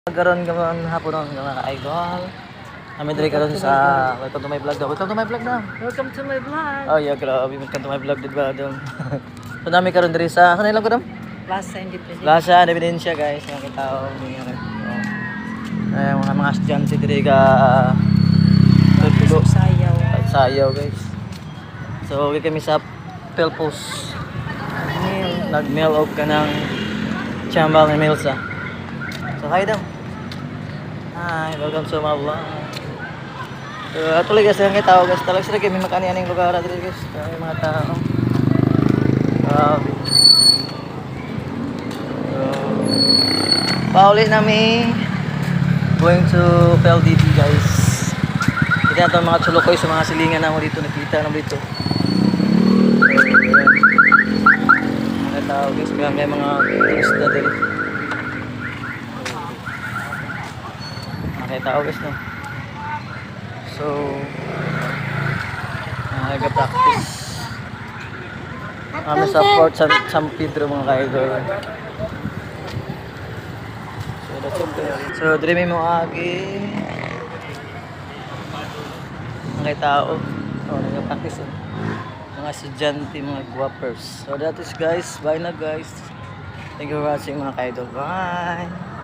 Karon gamon hapon ang mga idol. Kami diri karon sa welcome to my vlog daw. Welcome to my vlog daw. Welcome to my vlog. Oh yeah, grabe welcome to my vlog dito ba daw. So nami karon diri sa kanay lang ko daw. Plaza Independence. Plaza Independencia guys, mga tao ni ay mga estudyante diri ka Sayaw. Sayaw guys. So kami sa Pelpos. Nag-mail og kanang Chambal ni Milsa. So hi daw. Hi, welcome to my vlog. So atuloy guys ang tao guys, talag sila kay may makani-aning lugar diri guys. Ay mga tao. Pauli nami going to PLDT guys. Kita natin mga chulukoy sa mga silingan na mo dito, nakita na mo dito. Mga tao guys, may mga turista dito. Mga tao guys no. So nag-practice. Kami sa Fort San Pedro mga ka-idol. So that's it. So dire may mga agi. Mga tao. Oh, nag-practice. Mga estudyante, mga guwapers. So that is guys. Bye na guys. Thank you for watching mga ka-idol. Bye!